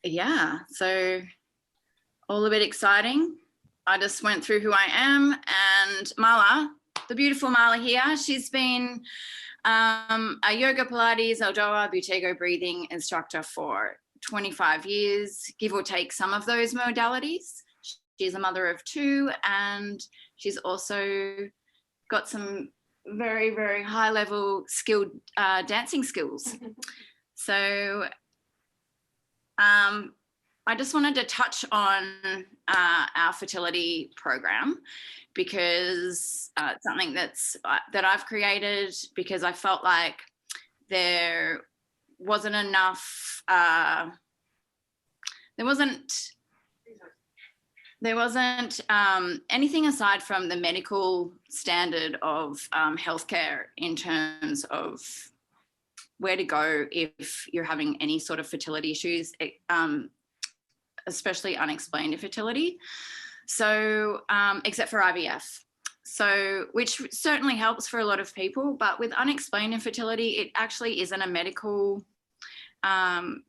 yeah, so all a bit exciting. I just went through who I am, and Marla, the beautiful Marla here, she's been a yoga, Pilates, ELDOA, Buteyko breathing instructor for 25 years, give or take some of those modalities. She's a mother of 2, and she's also got some very, very high level skilled dancing skills. So I just wanted to touch on our fertility program, because it's something that I've created because I felt like there wasn't enough, there wasn't anything aside from the medical standard of healthcare in terms of where to go if you're having any sort of fertility issues, especially unexplained infertility. So, except for IVF. So, which certainly helps for a lot of people, but with unexplained infertility, it actually isn't a medical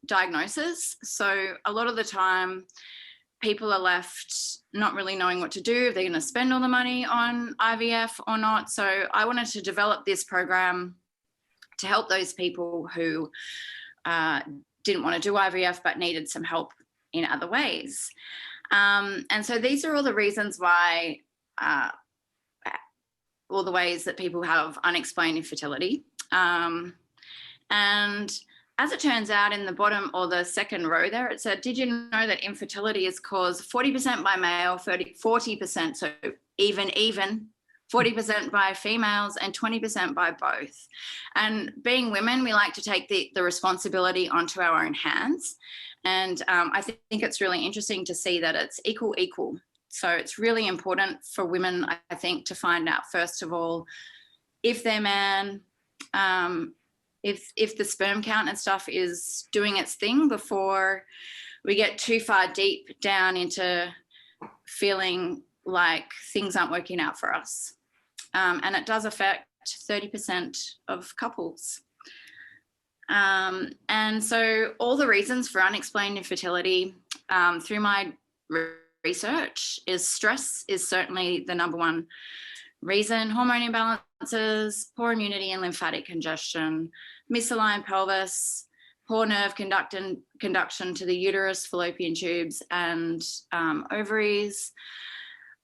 diagnosis. So a lot of the time, people are left not really knowing what to do, if they're going to spend all the money on IVF or not. So I wanted to develop this program to help those people who didn't want to do IVF but needed some help in other ways. And so these are all the reasons why, all the ways that people have unexplained infertility. And as it turns out, in the bottom or the second row there, it said, did you know that infertility is caused 40% by male, 40%, so even, 40% by females and 20% by both. And being women, we like to take the responsibility onto our own hands. And I think it's really interesting to see that it's equal. So it's really important for women, I think, to find out, first of all, if their man, if the sperm count and stuff is doing its thing before we get too far deep down into feeling like things aren't working out for us. And it does affect 30% of couples. And so all the reasons for unexplained infertility through my research is stress is certainly the number one reason. Hormone imbalances, poor immunity and lymphatic congestion, misaligned pelvis, poor nerve conduction to the uterus, fallopian tubes and ovaries.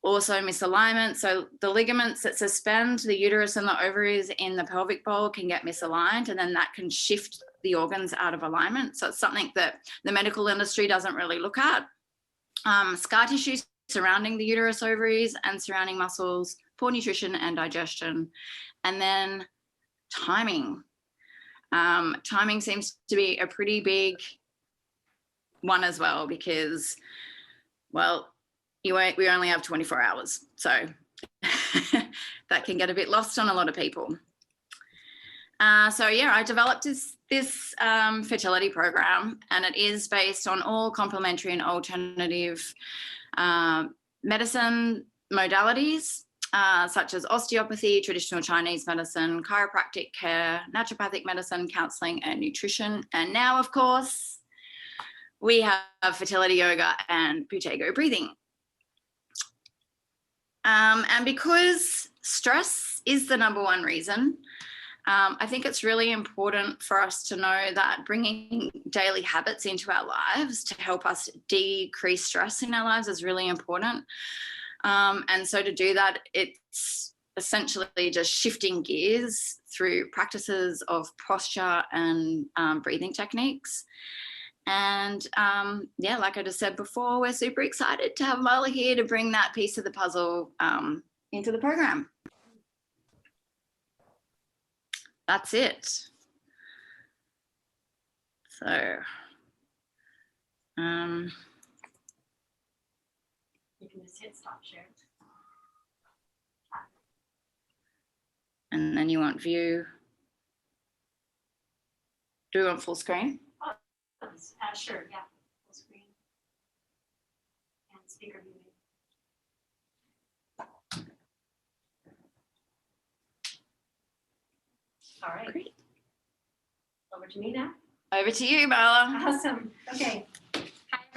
Also misalignment, so the ligaments that suspend the uterus and the ovaries in the pelvic bowl can get misaligned, and then that can shift the organs out of alignment. So it's something that the medical industry doesn't really look at. Scar tissue surrounding the uterus, ovaries and surrounding muscles, poor nutrition and digestion. And then timing. Timing seems to be a pretty big one as well, because, well, we only have 24 hours. So that can get a bit lost on a lot of people. So yeah, I developed this fertility program, and it is based on all complementary and alternative medicine modalities, such as osteopathy, traditional Chinese medicine, chiropractic care, naturopathic medicine, counseling and nutrition. And now, of course, we have fertility yoga and Buteyko breathing. And because stress is the number one reason, I think it's really important for us to know that bringing daily habits into our lives to help us decrease stress in our lives is really important. And so to do that, it's essentially just shifting gears through practices of posture and breathing techniques. And yeah, like I just said before, we're super excited to have Marla here to bring that piece of the puzzle into the program. That's it. So, you can just hit stop share. And then you want view. Do we want full screen? Sure, yeah, full screen. And speaker muted. All right. Great. Over to me now. Over to you, Marla. Awesome. Okay.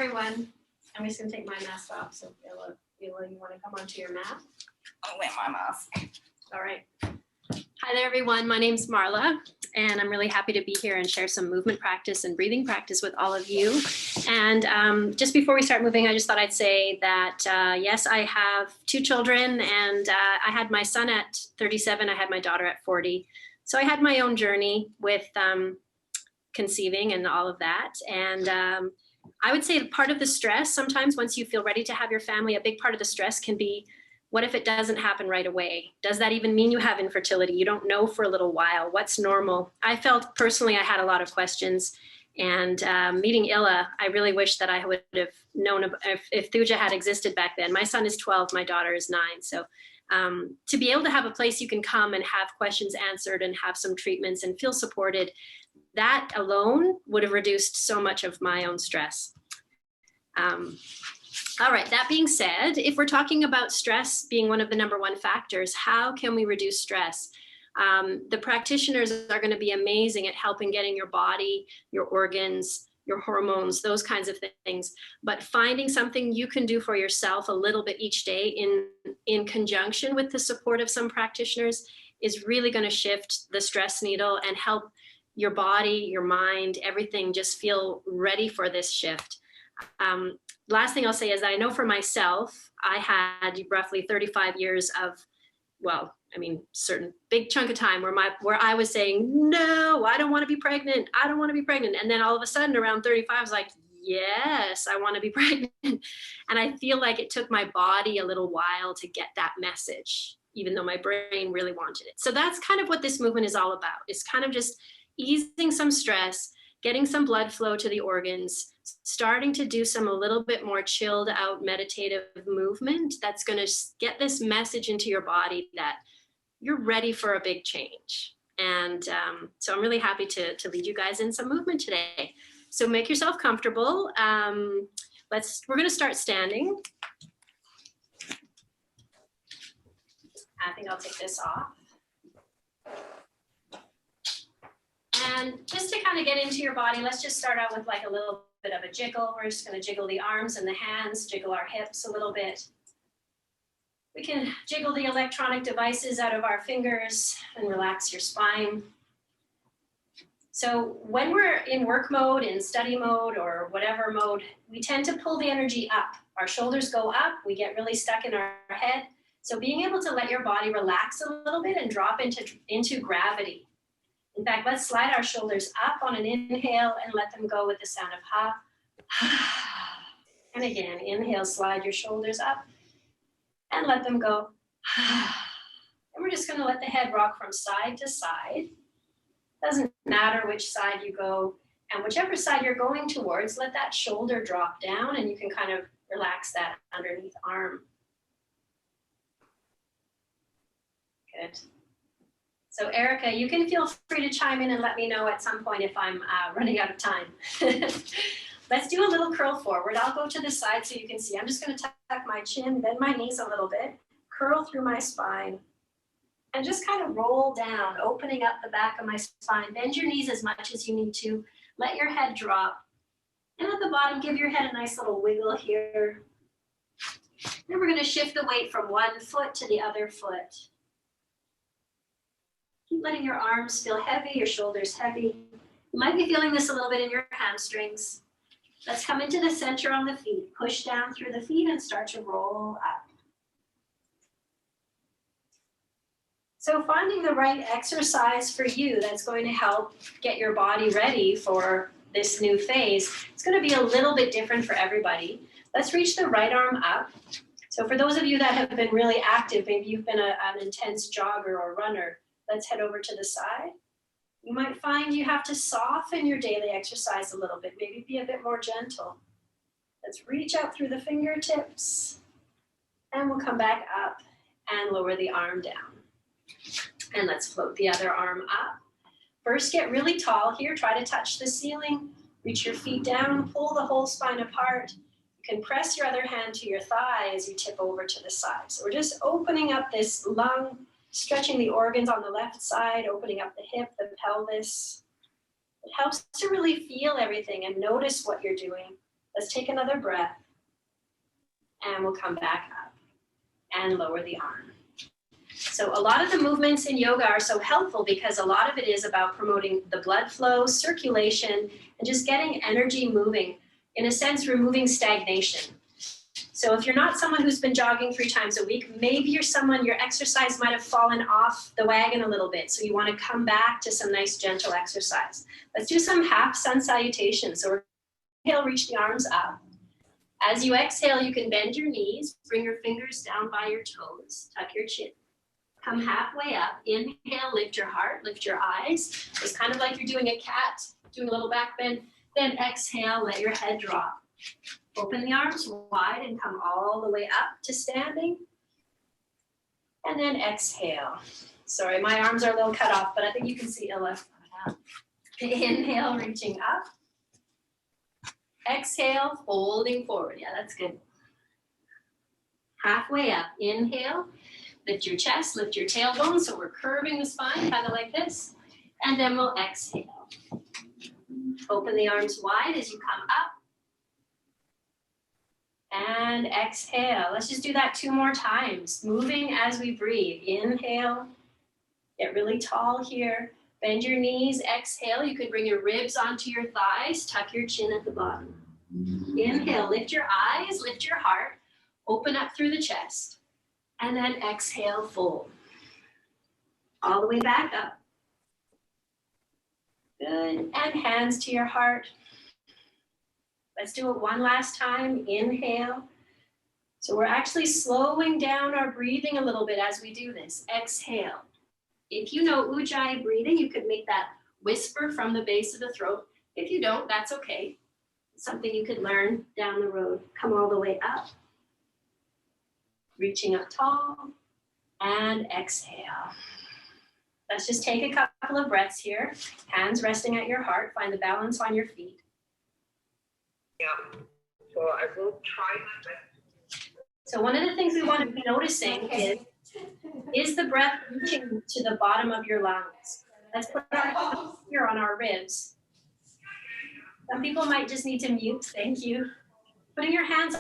everyone. I'm just gonna take my mask off, so Ella, you wanna come onto your mat? I'll wear my mask. All right. Hi there, everyone. My name's Marla, and I'm really happy to be here and share some movement practice and breathing practice with all of you. And just before we start moving, I just thought I'd say that, yes, I have 2 children, and I had my son at 37. I had my daughter at 40. So I had my own journey with conceiving and all of that. And I would say part of the stress, sometimes once you feel ready to have your family, a big part of the stress can be, what if it doesn't happen right away? Does that even mean you have infertility? You don't know for a little while. What's normal? I felt personally I had a lot of questions. And meeting Illa, I really wish that I would have known if Thuja had existed back then. My son is 12, my daughter is 9. So to be able to have a place you can come and have questions answered and have some treatments and feel supported, that alone would have reduced so much of my own stress. All right, that being said, if we're talking about stress being one of the #1 factors, how can we reduce stress? The practitioners are going to be amazing at helping getting your body, your organs, your hormones, those kinds of things. But finding something you can do for yourself a little bit each day in conjunction with the support of some practitioners is really going to shift the stress needle and help your body, your mind, everything just feel ready for this shift. Last thing I'll say is I know for myself, I had roughly 35 years of, well, I mean, certain big chunk of time where I was saying, no, I don't want to be pregnant. I don't want to be pregnant. And then all of a sudden around 35, I was like, yes, I want to be pregnant. And I feel like it took my body a little while to get that message, even though my brain really wanted it. So that's kind of what this movement is all about. It's kind of just easing some stress, getting some blood flow to the organs, starting to do some a little bit more chilled out meditative movement that's going to get this message into your body that you're ready for a big change. And so I'm really happy to lead you guys in some movement today. So make yourself comfortable. We're going to start standing. I think I'll take this off. And just to kind of get into your body, let's just start out with like a little bit of a jiggle. We're just going to jiggle the arms and the hands, jiggle our hips a little bit. We can jiggle the electronic devices out of our fingers and relax your spine. So when we're in work mode, in study mode, or whatever mode, we tend to pull the energy up. Our shoulders go up, we get really stuck in our head. So being able to let your body relax a little bit and drop into gravity. In fact, let's slide our shoulders up on an inhale and let them go with the sound of ha. And again, inhale, slide your shoulders up and let them go. And we're just going to let the head rock from side to side. Doesn't matter which side you go, and whichever side you're going towards, let that shoulder drop down and you can kind of relax that underneath arm. Good. So Erica, you can feel free to chime in and let me know at some point if I'm running out of time. Let's do a little curl forward. I'll go to the side so you can see. I'm just going to tuck my chin, bend my knees a little bit, curl through my spine, and just kind of roll down, opening up the back of my spine. Bend your knees as much as you need to. Let your head drop. And at the bottom, give your head a nice little wiggle here. Then we're going to shift the weight from one foot to the other foot. Keep letting your arms feel heavy, your shoulders heavy. You might be feeling this a little bit in your hamstrings. Let's come into the center on the feet. Push down through the feet and start to roll up. So finding the right exercise for you that's going to help get your body ready for this new phase. It's going to be a little bit different for everybody. Let's reach the right arm up. So for those of you that have been really active, maybe you've been an intense jogger or runner, let's head over to the side. You might find you have to soften your daily exercise a little bit, maybe be a bit more gentle. Let's reach out through the fingertips and we'll come back up and lower the arm down. And let's float the other arm up. First, get really tall here. Try to touch the ceiling. Reach your feet down, pull the whole spine apart. You can press your other hand to your thigh as you tip over to the side. So we're just opening up this lung, stretching the organs on the left side, opening up the hip, the pelvis. It helps to really feel everything and notice what you're doing. Let's take another breath. And we'll come back up and lower the arm. So a lot of the movements in yoga are so helpful because a lot of it is about promoting the blood flow, circulation, and just getting energy moving. In a sense, removing stagnation. So if you're not someone who's been jogging 3 times a week, maybe you're someone, your exercise might have fallen off the wagon a little bit. So you want to come back to some nice gentle exercise. Let's do some half sun salutations. So we're inhale, reach the arms up. As you exhale, you can bend your knees, bring your fingers down by your toes, tuck your chin. Come halfway up, inhale, lift your heart, lift your eyes. It's kind of like you're doing a cat, doing a little back bend. Then exhale, let your head drop. Open the arms wide and come all the way up to standing. And then exhale. Sorry, my arms are a little cut off, but I think you can see Ella. Inhale, reaching up. Exhale, folding forward. Yeah, that's good. Halfway up, inhale. Lift your chest, lift your tailbone. So we're curving the spine, kind of like this. And then we'll exhale. Open the arms wide as you come up. And exhale. Let's just do that 2 more times. Moving as we breathe. Inhale. Get really tall here. Bend your knees. Exhale. You can bring your ribs onto your thighs. Tuck your chin at the bottom. Inhale. Lift your eyes. Lift your heart. Open up through the chest. And then exhale. Fold. All the way back up. Good. And hands to your heart. Let's do it one last time. Inhale. So we're actually slowing down our breathing a little bit as we do this. Exhale. If you know Ujjayi breathing, you could make that whisper from the base of the throat. If you don't, that's okay. It's something you could learn down the road. Come all the way up. Reaching up tall. And exhale. Let's just take a couple of breaths here. Hands resting at your heart. Find the balance on your feet. Yeah, so I will try my best. So one of the things we want to be noticing is the breath reaching to the bottom of your lungs. Let's put our here on our ribs. Some people might just need to mute. Thank you. Putting your hands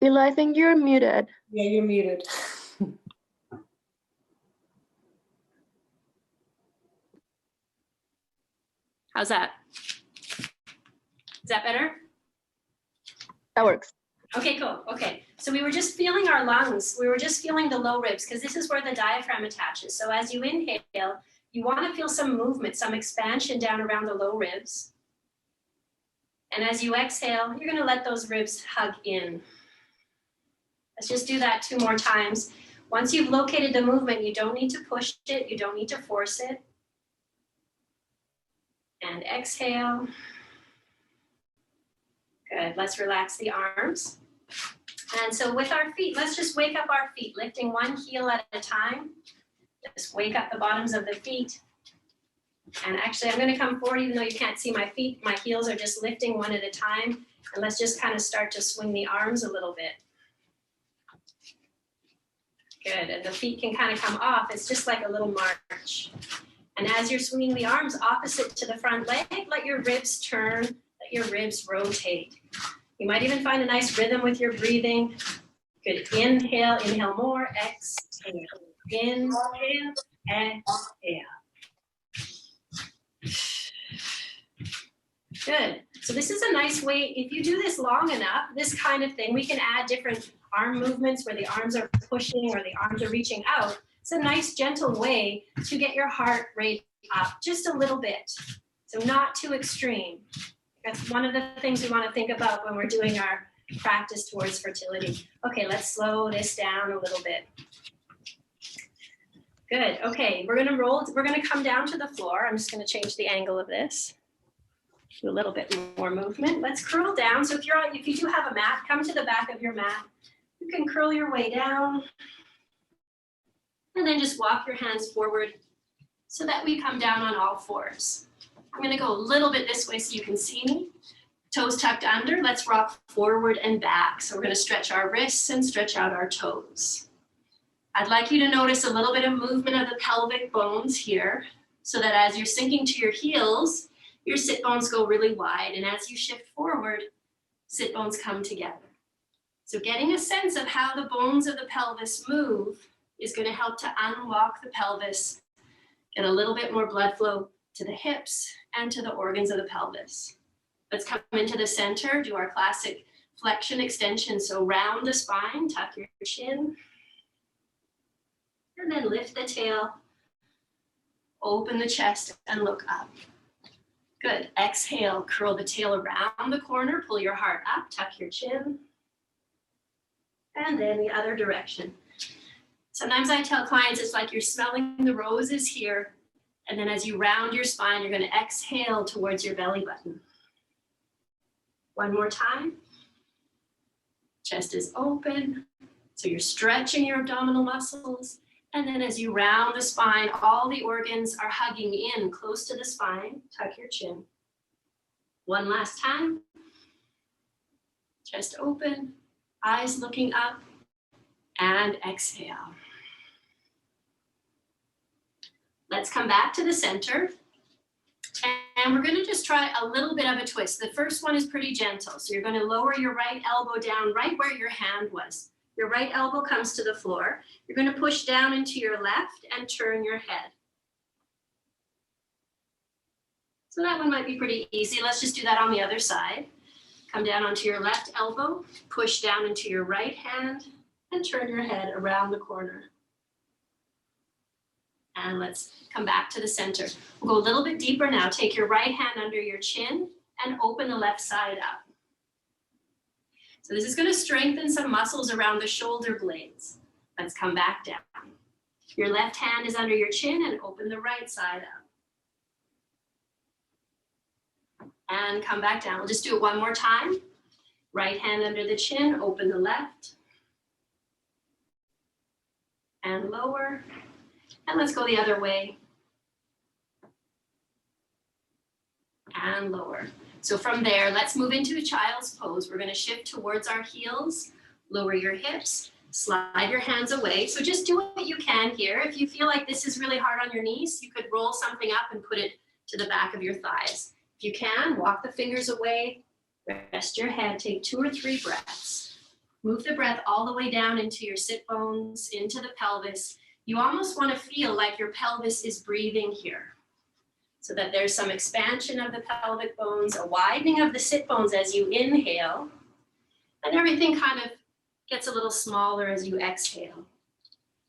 Ella, I think you're muted. Yeah, you're muted. How's that? Is that better? That works. Okay, cool. Okay, so we were just feeling our lungs. We were just feeling the low ribs because this is where the diaphragm attaches. So as you inhale, you want to feel some movement, some expansion down around the low ribs. And as you exhale, you're going to let those ribs hug in. Let's just do that 2 more times. Once you've located the movement, you don't need to push it. You don't need to force it. And exhale. Good. Let's relax the arms. And so with our feet, let's just wake up our feet, lifting one heel at a time. Just wake up the bottoms of the feet. And actually, I'm going to come forward, even though you can't see my feet. My heels are just lifting one at a time. And let's just kind of start to swing the arms a little bit. Good, and the feet can kind of come off. It's just like a little march. And as you're swinging the arms opposite to the front leg, let your ribs turn, let your ribs rotate. You might even find a nice rhythm with your breathing. Good, inhale, inhale more, exhale. Inhale, exhale. Good, so this is a nice way, if you do this long enough, this kind of thing, we can add different arm movements where the arms are pushing or the arms are reaching out. It's a nice gentle way to get your heart rate up just a little bit. So not too extreme. That's one of the things we want to think about when we're doing our practice towards fertility. Okay, let's slow this down a little bit. Good, okay, we're gonna come down to the floor. I'm just gonna change the angle of this. Do a little bit more movement. Let's curl down. So if you do have a mat, come to the back of your mat. You can curl your way down and then just walk your hands forward so that we come down on all fours. I'm going to go a little bit this way so you can see me. Toes tucked under, let's rock forward and back. So we're gonna stretch our wrists and stretch out our toes. I'd like you to notice a little bit of movement of the pelvic bones here, so that as you're sinking to your heels, your sit bones go really wide, and as you shift forward, sit bones come together. So getting a sense of how the bones of the pelvis move is going to help to unlock the pelvis, get a little bit more blood flow to the hips and to the organs of the pelvis. Let's come into the center, do our classic flexion extension. So round the spine, tuck your chin, and then lift the tail, open the chest and look up. Good, exhale, curl the tail around the corner, pull your heart up, tuck your chin, and then the other direction. Sometimes I tell clients it's like you're smelling the roses here, and then as you round your spine, you're gonna exhale towards your belly button. One more time. Chest is open, so you're stretching your abdominal muscles, and then as you round the spine, all the organs are hugging in close to the spine, tuck your chin. One last time. Chest open, eyes looking up, and exhale. Let's come back to the center. And we're gonna just try a little bit of a twist. The first one is pretty gentle. So you're gonna lower your right elbow down right where your hand was. Your right elbow comes to the floor. You're gonna push down into your left and turn your head. So that one might be pretty easy. Let's just do that on the other side. Come down onto your left elbow, push down into your right hand, and turn your head around the corner. And let's come back to the center. We'll go a little bit deeper now. Take your right hand under your chin and open the left side up. So this is going to strengthen some muscles around the shoulder blades. Let's come back down. Your left hand is under your chin and open the right side up. And come back down. We'll just do it one more time. Right hand under the chin, open the left. And lower. And let's go the other way. And lower. So from there, let's move into a child's pose. We're going to shift towards our heels, lower your hips, slide your hands away. So just do what you can here. If you feel like this is really hard on your knees, you could roll something up and put it to the back of your thighs. If you can, walk the fingers away, rest your head, take 2 or 3 breaths. Move the breath all the way down into your sit bones, into the pelvis. You almost want to feel like your pelvis is breathing here, so that there's some expansion of the pelvic bones, a widening of the sit bones as you inhale, and everything kind of gets a little smaller as you exhale.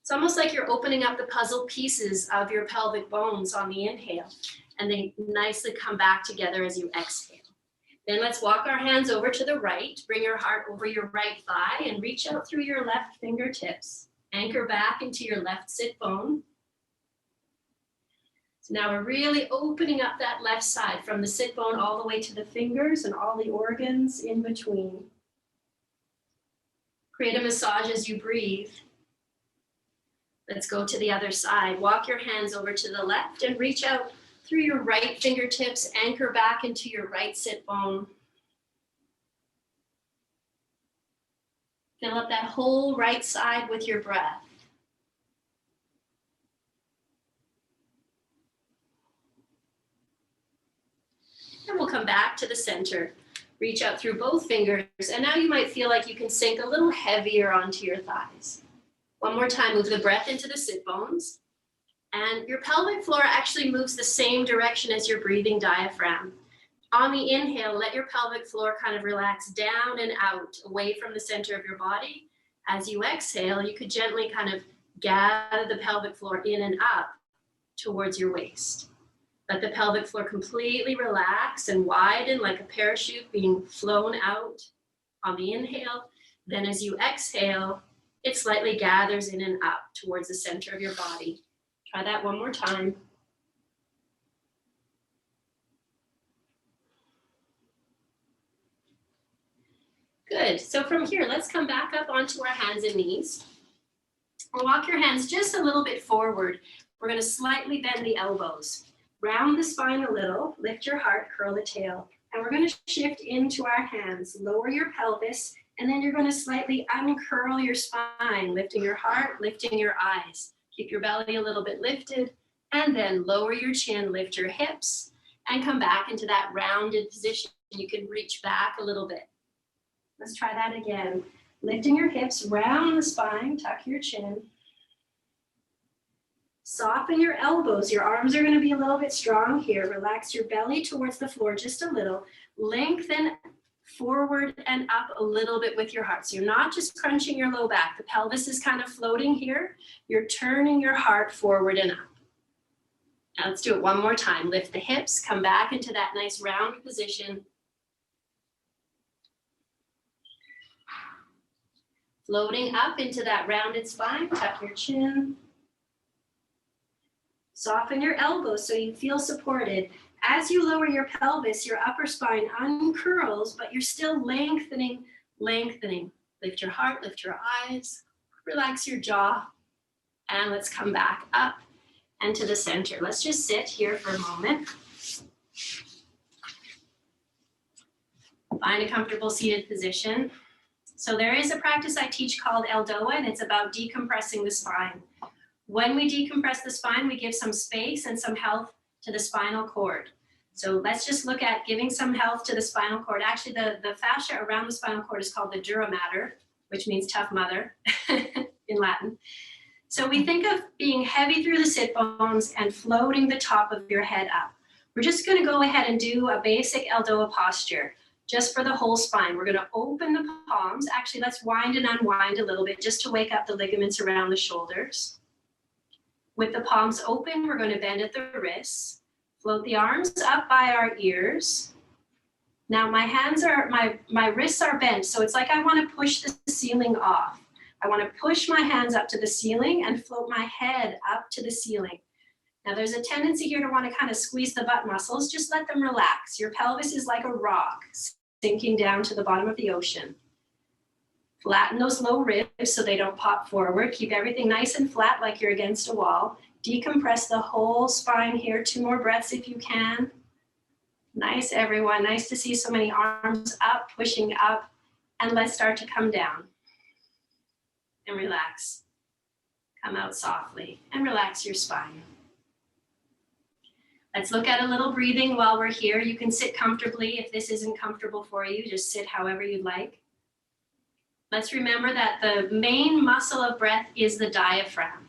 It's almost like you're opening up the puzzle pieces of your pelvic bones on the inhale, and they nicely come back together as you exhale. Then let's walk our hands over to the right, bring your heart over your right thigh, and reach out through your left fingertips. Anchor back into your left sit bone. So now we're really opening up that left side from the sit bone all the way to the fingers and all the organs in between. Create a massage as you breathe. Let's go to the other side. Walk your hands over to the left and reach out through your right fingertips. Anchor back into your right sit bone. Fill up that whole right side with your breath. And we'll come back to the center. Reach out through both fingers. And now you might feel like you can sink a little heavier onto your thighs. One more time, move the breath into the sit bones. And your pelvic floor actually moves the same direction as your breathing diaphragm. On the inhale, let your pelvic floor kind of relax down and out, away from the center of your body. As you exhale, you could gently kind of gather the pelvic floor in and up towards your waist. Let the pelvic floor completely relax and widen like a parachute being flown out on the inhale. Then as you exhale, it slightly gathers in and up towards the center of your body. Try that one more time. Good. So from here, let's come back up onto our hands and knees. We'll walk your hands just a little bit forward. We're going to slightly bend the elbows. Round the spine a little, lift your heart, curl the tail, And we're going to shift into our hands. Lower your pelvis, and then you're going to slightly uncurl your spine, lifting your heart, lifting your eyes. Keep your belly a little bit lifted, and then lower your chin, lift your hips, and come back into that rounded position. You can reach back a little bit. Let's try that again. Lifting your hips, round the spine, tuck your chin. Soften your elbows. Your arms are going to be a little bit strong here. Relax your belly towards the floor just a little. Lengthen forward and up a little bit with your heart. So you're not just crunching your low back. The pelvis is kind of floating here. You're turning your heart forward and up. Now let's do it one more time. Lift the hips, come back into that nice round position. Floating up into that rounded spine, tuck your chin. Soften your elbows so you feel supported. As you lower your pelvis, your upper spine uncurls, but you're still lengthening, lengthening. Lift your heart, lift your eyes, relax your jaw, and let's come back up and to the center. Let's just sit here for a moment. Find a comfortable seated position. So there is a practice I teach called ELDOA, and it's about decompressing the spine. When we decompress the spine, we give some space and some health to the spinal cord. So let's just look at giving some health to the spinal cord. Actually, the fascia around the spinal cord is called the dura mater, which means tough mother in Latin. So we think of being heavy through the sit bones and floating the top of your head up. We're just going to go ahead and do a basic ELDOA posture just for the whole spine. We're going to open the palms. Actually, let's wind and unwind a little bit just to wake up the ligaments around the shoulders. With the palms open, we're going to bend at the wrists. Float the arms up by our ears. Now my wrists are bent, so it's like I want to push the ceiling off. I want to push my hands up to the ceiling and float my head up to the ceiling. Now there's a tendency here to want to kind of squeeze the butt muscles. Just let them relax. Your pelvis is like a rock sinking down to the bottom of the ocean. Flatten those low ribs so they don't pop forward. Keep everything nice and flat like you're against a wall. Decompress the whole spine here. 2 more breaths if you can. Nice, everyone. Nice to see so many arms up, pushing up. And let's start to come down. And relax. Come out softly and relax your spine. Let's look at a little breathing while we're here. You can sit comfortably. If this isn't comfortable for you, just sit however you'd like. Let's remember that the main muscle of breath is the diaphragm.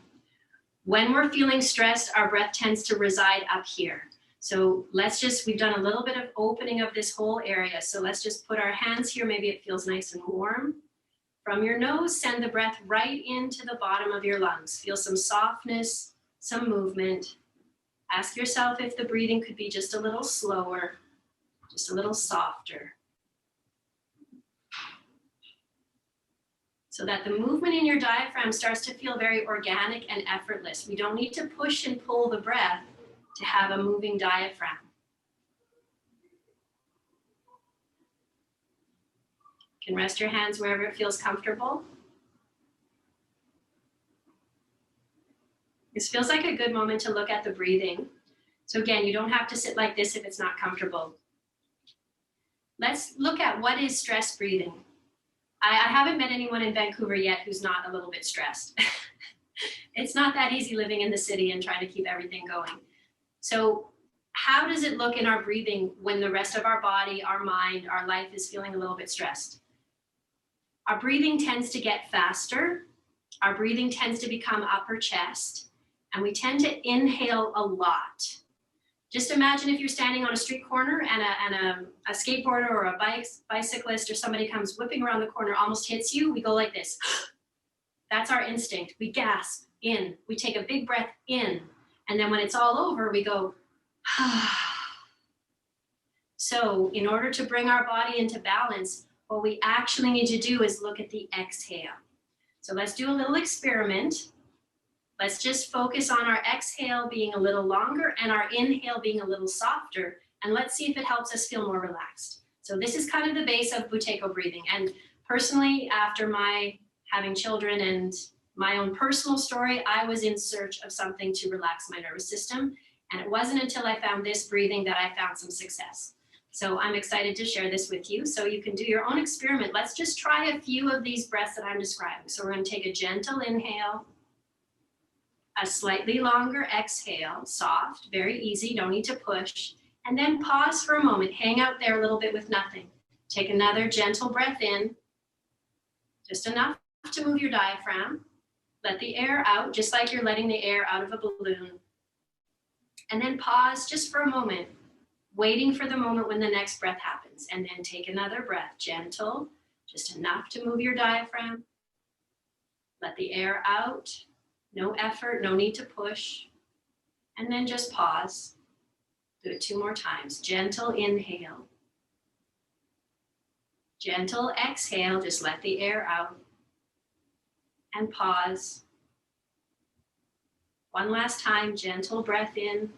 When we're feeling stressed, our breath tends to reside up here. So we've done a little bit of opening of this whole area. So let's just put our hands here. Maybe it feels nice and warm. From your nose, send the breath right into the bottom of your lungs. Feel some softness, some movement. Ask yourself if the breathing could be just a little slower, just a little softer. So that the movement in your diaphragm starts to feel very organic and effortless. We don't need to push and pull the breath to have a moving diaphragm. You can rest your hands wherever it feels comfortable. This feels like a good moment to look at the breathing. So again, you don't have to sit like this if it's not comfortable. Let's look at what is stress breathing. I haven't met anyone in Vancouver yet who's not a little bit stressed. It's not that easy living in the city and trying to keep everything going. So how does it look in our breathing when the rest of our body, our mind, our life is feeling a little bit stressed? Our breathing tends to get faster. Our breathing tends to become upper chest, and we tend to inhale a lot. Just imagine if you're standing on a street corner and a skateboarder or a bicyclist or somebody comes whipping around the corner, almost hits you, we go like this. That's our instinct. We gasp in. We take a big breath in. And then when it's all over, we go, So in order to bring our body into balance, what we actually need to do is look at the exhale. So let's do a little experiment. Let's just focus on our exhale being a little longer and our inhale being a little softer. And let's see if it helps us feel more relaxed. So this is kind of the base of Buteyko breathing. And personally, after my having children and my own personal story, I was in search of something to relax my nervous system. And it wasn't until I found this breathing that I found some success. So I'm excited to share this with you so you can do your own experiment. Let's just try a few of these breaths that I'm describing. So we're going to take a gentle inhale, a slightly longer exhale, soft, very easy, no need to push, and then pause for a moment. Hang out there a little bit with nothing. Take another gentle breath in, just enough to move your diaphragm. Let the air out, just like you're letting the air out of a balloon. And then pause just for a moment, waiting for the moment when the next breath happens. And then take another breath, gentle, just enough to move your diaphragm. Let the air out, no effort, no need to push. And then just pause. Do it 2 more times. Gentle inhale. Gentle exhale, just let the air out. And pause. One last time, gentle breath in.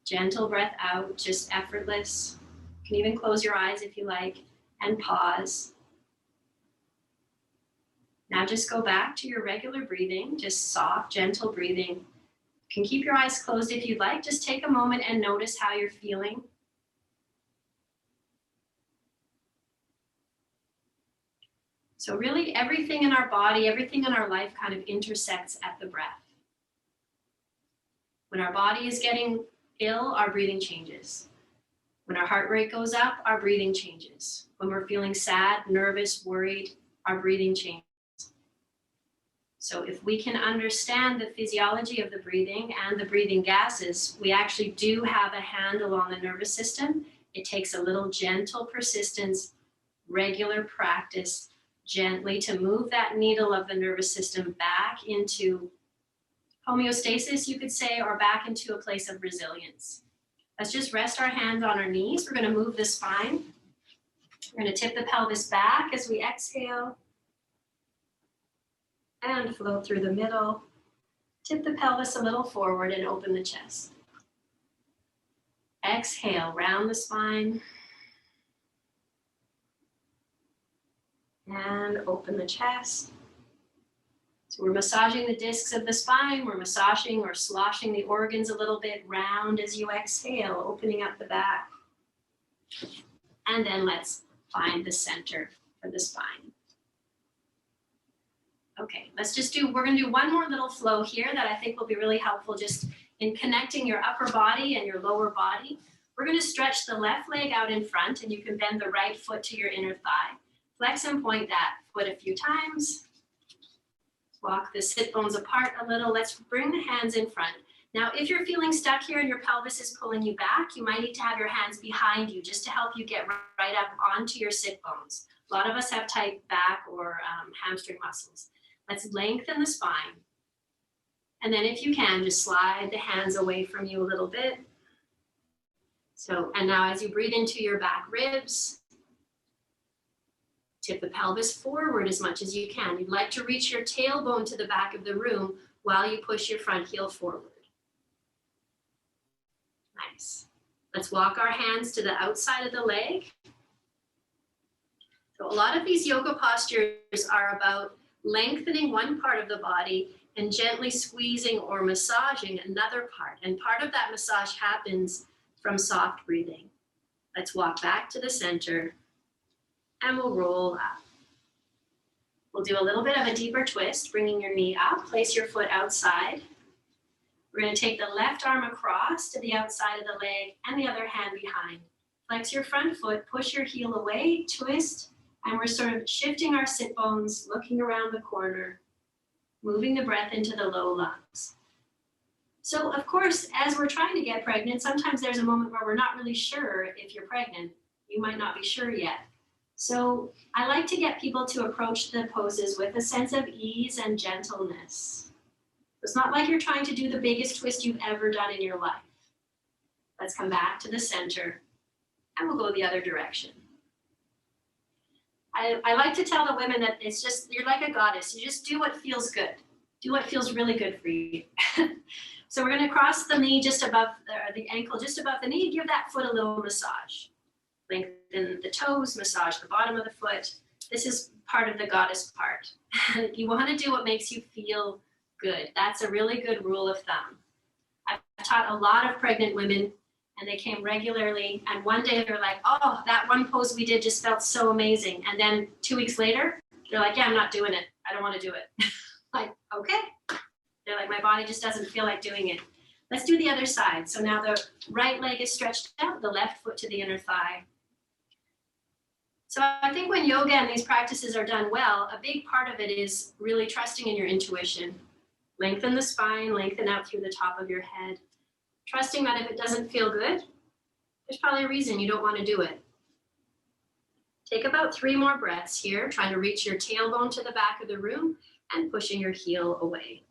Gentle breath out, just effortless. You can even close your eyes if you like, and pause. Now just go back to your regular breathing, just soft, gentle breathing. You can keep your eyes closed if you'd like. Just take a moment and notice how you're feeling. So really everything in our body, everything in our life kind of intersects at the breath. When our body is getting ill, our breathing changes. When our heart rate goes up, our breathing changes. When we're feeling sad, nervous, worried, our breathing changes. So if we can understand the physiology of the breathing and the breathing gases, we actually do have a handle on the nervous system. It takes a little gentle persistence, regular practice, gently to move that needle of the nervous system back into homeostasis, you could say, or back into a place of resilience. Let's just rest our hands on our knees. We're going to move the spine. We're going to tip the pelvis back as we exhale and float through the middle. Tip the pelvis a little forward and open the chest. Exhale, round the spine. And open the chest. So we're massaging the discs of the spine. We're massaging or sloshing the organs a little bit round as you exhale, opening up the back. And then let's find the center for the spine. Okay, we're gonna do one more little flow here that I think will be really helpful just in connecting your upper body and your lower body. We're gonna stretch the left leg out in front, and you can bend the right foot to your inner thigh. Flex and point that foot a few times. Walk the sit bones apart a little. Let's bring the hands in front. Now, if you're feeling stuck here and your pelvis is pulling you back, you might need to have your hands behind you just to help you get right up onto your sit bones. A lot of us have tight back or hamstring muscles. Let's lengthen the spine. And then if you can, just slide the hands away from you a little bit. So, and now as you breathe into your back ribs, tip the pelvis forward as much as you can. You'd like to reach your tailbone to the back of the room while you push your front heel forward. Nice. Let's walk our hands to the outside of the leg. So a lot of these yoga postures are about lengthening one part of the body and gently squeezing or massaging another part. And part of that massage happens from soft breathing. Let's walk back to the center. And we'll roll up. We'll do a little bit of a deeper twist, bringing your knee up. Place your foot outside. We're going to take the left arm across to the outside of the leg and the other hand behind. Flex your front foot, push your heel away, twist, and we're sort of shifting our sit bones, looking around the corner, moving the breath into the low lungs. So, of course, as we're trying to get pregnant, sometimes there's a moment where we're not really sure if you're pregnant. You might not be sure yet. So I like to get people to approach the poses with a sense of ease and gentleness. It's not like you're trying to do the biggest twist you've ever done in your life. Let's come back to the center and we'll go the other direction. I like to tell the women that it's just, you're like a goddess. You just do what feels good. Do what feels really good for you. So we're going to cross the knee just above the ankle, just above the knee. Give that foot a little massage. Lengthen the toes, massage the bottom of the foot. This is part of the goddess part. You want to do what makes you feel good. That's a really good rule of thumb. I've taught a lot of pregnant women, and they came regularly. And one day they're like, oh, that one pose we did just felt so amazing. And then 2 weeks later, they're like, yeah, I'm not doing it. I don't want to do it. Like, okay. They're like, my body just doesn't feel like doing it. Let's do the other side. So now the right leg is stretched out, the left foot to the inner thigh. So I think when yoga and these practices are done well, a big part of it is really trusting in your intuition. Lengthen the spine, lengthen out through the top of your head. Trusting that if it doesn't feel good, there's probably a reason you don't want to do it. Take about 3 more breaths here, trying to reach your tailbone to the back of the room and pushing your heel away.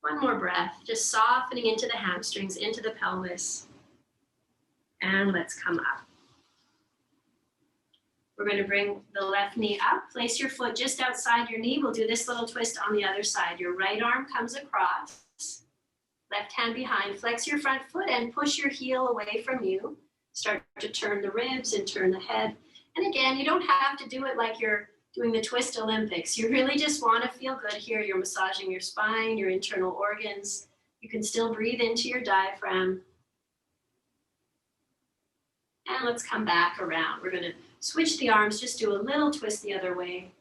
One more breath, just softening into the hamstrings, into the pelvis. And let's come up. We're going to bring the left knee up. Place your foot just outside your knee. We'll do this little twist on the other side. Your right arm comes across. Left hand behind. Flex your front foot and push your heel away from you. Start to turn the ribs and turn the head. And again, you don't have to do it like you're doing the twist Olympics. You really just want to feel good here. You're massaging your spine, your internal organs. You can still breathe into your diaphragm. And let's come back around. We're going to switch the arms, just do a little twist the other way.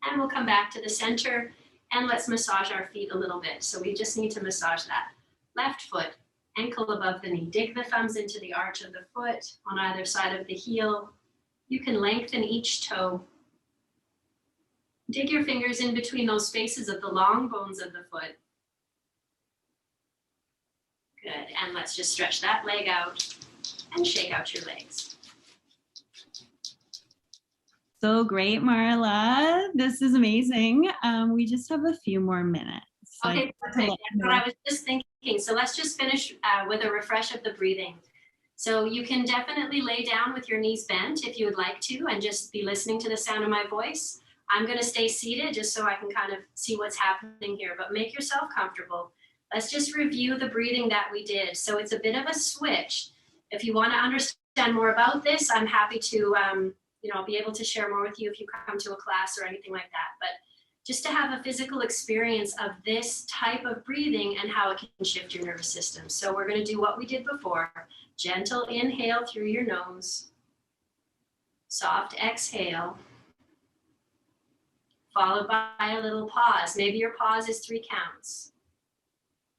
And we'll come back to the center and let's massage our feet a little bit. So we just need to massage that left foot, ankle above the knee. Dig the thumbs into the arch of the foot on either side of the heel. You can lengthen each toe. Dig your fingers in between those spaces of the long bones of the foot. Good, and let's just stretch that leg out and shake out your legs. So great, Marla. This is amazing. We just have a few more minutes. So Okay, perfect. That's what I was just thinking. So let's just finish with a refresh of the breathing. So you can definitely lay down with your knees bent if you would like to and just be listening to the sound of my voice. I'm going to stay seated just so I can kind of see what's happening here, but make yourself comfortable. Let's just review the breathing that we did. So it's a bit of a switch. If you want to understand more about this, I'm happy to I'll be able to share more with you if you come to a class or anything like that. But just to have a physical experience of this type of breathing and how it can shift your nervous system. So we're going to do what we did before. Gentle inhale through your nose. Soft exhale. Followed by a little pause. Maybe your pause is 3 counts.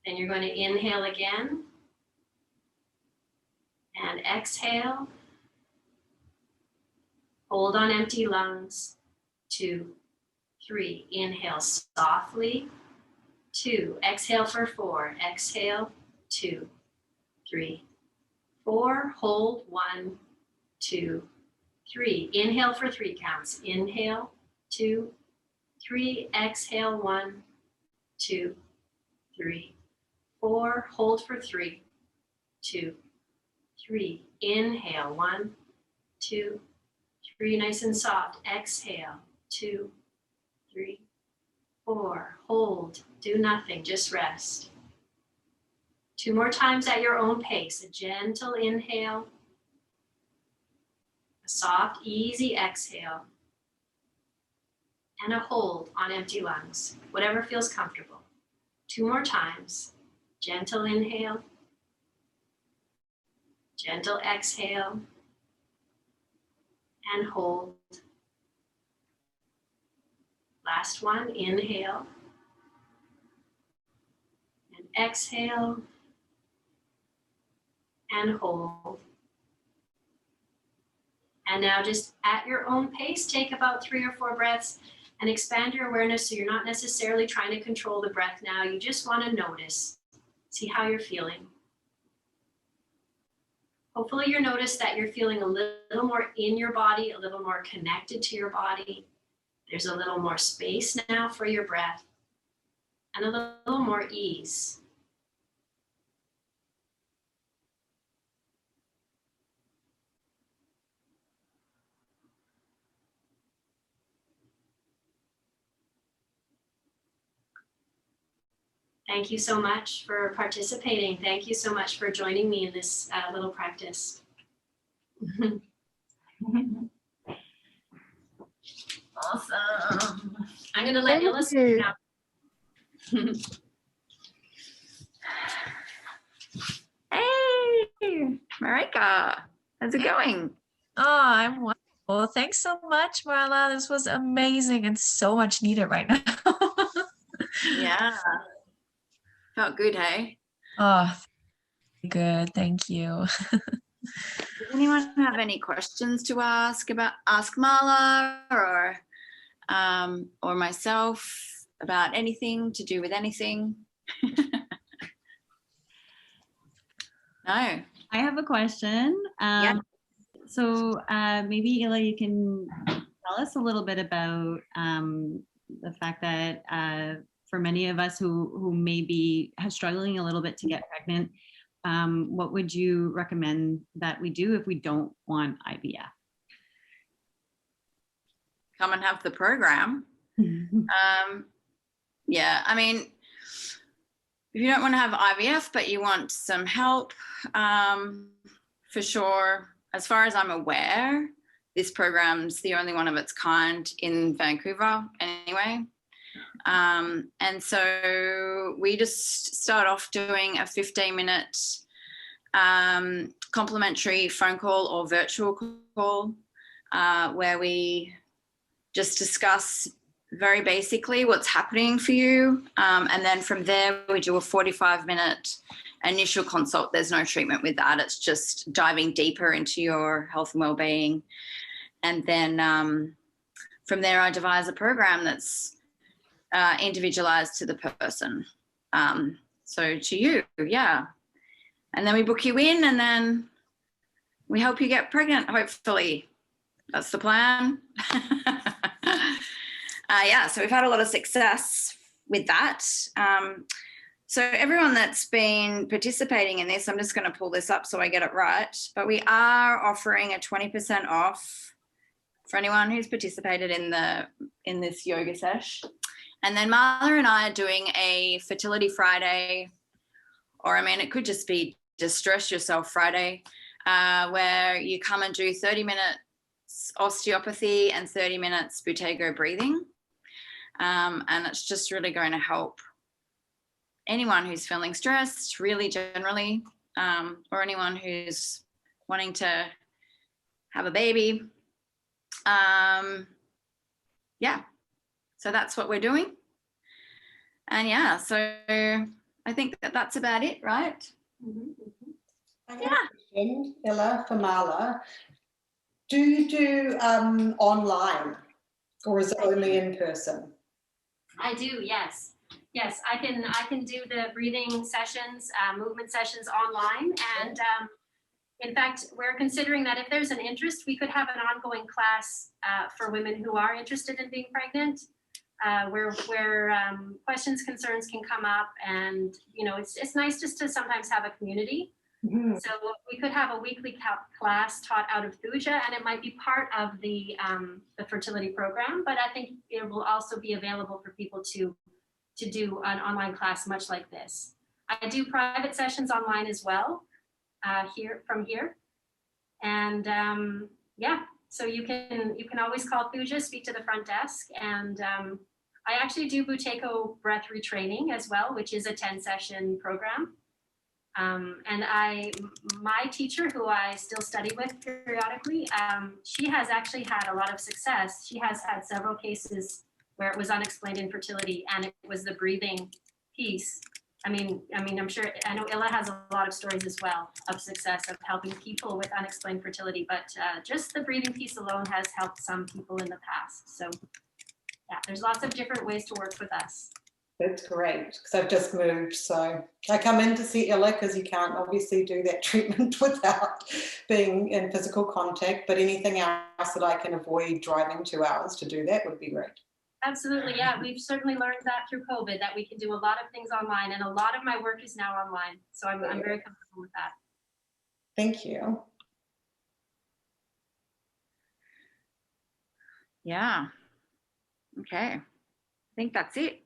Then you're going to inhale again. And exhale. Hold on empty lungs. 2, 3. Inhale softly. 2. Exhale for 4. Exhale. 2, 3, 4. Hold. 1, 2, 3. Inhale for 3 counts. Inhale. 2, 3. Exhale. 1, 2, 3, 4. Hold for 3, 2, 3. Inhale. 1, 2, 3. Nice and soft. Exhale. 2, 3, 4. Hold. Do nothing. Just rest. 2 more times at your own pace. A gentle inhale. A soft, easy exhale. And a hold on empty lungs. Whatever feels comfortable. 2 more times. Gentle inhale. Gentle exhale. And hold. Last one, inhale. And exhale. And hold. And now just at your own pace, take about 3 or 4 breaths and expand your awareness so you're not necessarily trying to control the breath now. You just want to notice. See how you're feeling. Hopefully you notice that you're feeling a little more in your body, a little more connected to your body. There's a little more space now for your breath and a little more ease. Thank you so much for participating. Thank you so much for joining me in this little practice. Awesome. I'm going to let Thank Illustrate you. now. Hey, Marika, how's it going? Oh, I'm wonderful. Thanks so much, Marla. This was amazing and so much needed right now. Yeah, felt good, hey? Oh, good. Thank you. Does anyone have any questions to ask Marla or myself about anything to do with anything? No. I have a question. Yeah. So maybe Ila, you can tell us a little bit about the fact that for many of us who may be struggling a little bit to get pregnant, what would you recommend that we do if we don't want IVF? Come and have the program. Yeah, I mean, if you don't want to have IVF, but you want some help, for sure, as far as I'm aware, this program's the only one of its kind in Vancouver anyway. And so we just start off doing a 15-minute complimentary phone call or virtual call where we just discuss very basically what's happening for you. And then from there, we do a 45-minute initial consult. There's no treatment with that. It's just diving deeper into your health and well-being. And then from there, I devise a program that's individualized to the person. So to you, yeah. And then we book you in and then we help you get pregnant, hopefully. That's the plan. Yeah, so we've had a lot of success with that. So everyone that's been participating in this, I'm just going to pull this up so I get it right, but we are offering a 20% off for anyone who's participated in this yoga sesh. And then Marla and I are doing a Fertility Friday, or I mean, it could just be Distress Yourself Friday, where you come and do 30 minutes osteopathy and 30 minutes Buteyko breathing. And it's just really going to help anyone who's feeling stressed, really generally, or anyone who's wanting to have a baby. Yeah, so that's what we're doing. And yeah, so I think that's about it, right? I have a question, Ella, for Marla. Do you do online or is it only in person? I do, yes. Yes, I can do the breathing sessions, movement sessions online. And in fact, we're considering that if there's an interest, we could have an ongoing class for women who are interested in being pregnant, where questions, concerns can come up. And, you know, it's nice just to sometimes have a community. Mm-hmm. So we could have a weekly class taught out of Thuja, and it might be part of the fertility program, but I think it will also be available for people to do an online class much like this. I do private sessions online as well, from here. And yeah, so you can always call Thuja, speak to the front desk. And I actually do Buteyko breath retraining as well, which is a 10-session program. And my teacher, who I still study with periodically, she has actually had a lot of success. She has had several cases where it was unexplained infertility, and it was the breathing piece. I mean, I'm sure, I know Illa has a lot of stories as well of success of helping people with unexplained fertility, but just the breathing piece alone has helped some people in the past. So yeah, there's lots of different ways to work with us. That's great, because I've just moved, so I come in to see Ella because you can't obviously do that treatment without being in physical contact, but anything else that I can avoid driving 2 hours to do that would be great. Absolutely, yeah. We've certainly learned that through COVID, that we can do a lot of things online, and a lot of my work is now online, so I'm very comfortable with that. Thank you. Yeah. Okay. I think that's it.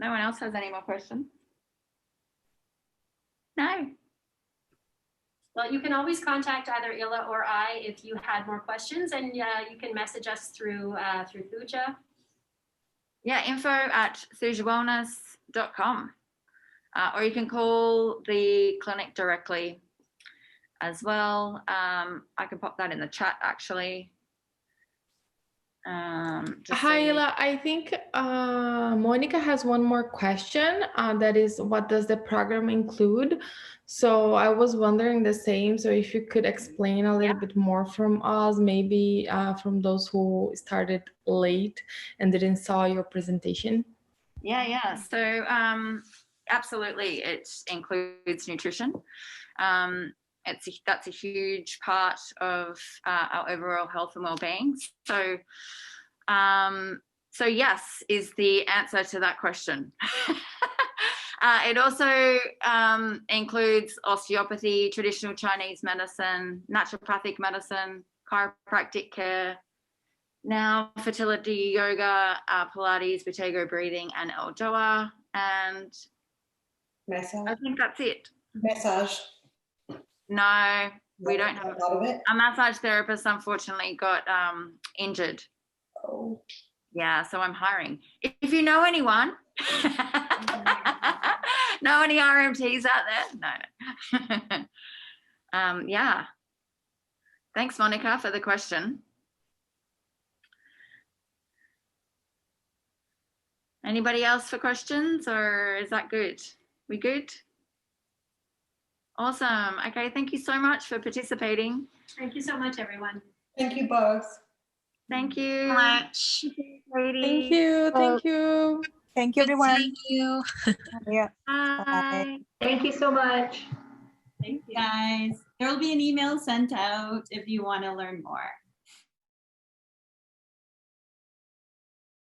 No one else has any more questions? No. Well, you can always contact either Illa or I if you had more questions, and you can message us through Thuja. Yeah, info@Thuja Wellness. or you can call the clinic directly as well. I can pop that in the chat actually. Hi, Ella. I think Monica has one more question. That is, what does the program include? So I was wondering the same. So if you could explain a little bit more from us, maybe from those who started late and didn't saw your presentation. Yeah. So absolutely, it includes nutrition. That's a huge part of our overall health and well-being. So yes is the answer to that question. It also includes osteopathy, traditional Chinese medicine, naturopathic medicine, chiropractic care, now fertility, yoga, Pilates, Buteyko breathing, and ELDOA. And Massage. I think that's it. Massage. No, we don't have a lot of it. A massage therapist, unfortunately, got injured. Oh. Yeah, so I'm hiring. If you know anyone, know any RMTs out there? No. Yeah. Thanks, Monica, for the question. Anybody else for questions, or is that good? We good? Awesome. Okay, thank you so much for participating. Thank you so much, everyone. Thank you both. Thank you. So much. Thank you. Thank you. Thank you, everyone. Thank you. Yeah. Bye. Thank you so much. Thank you, guys. There will be an email sent out if you want to learn more.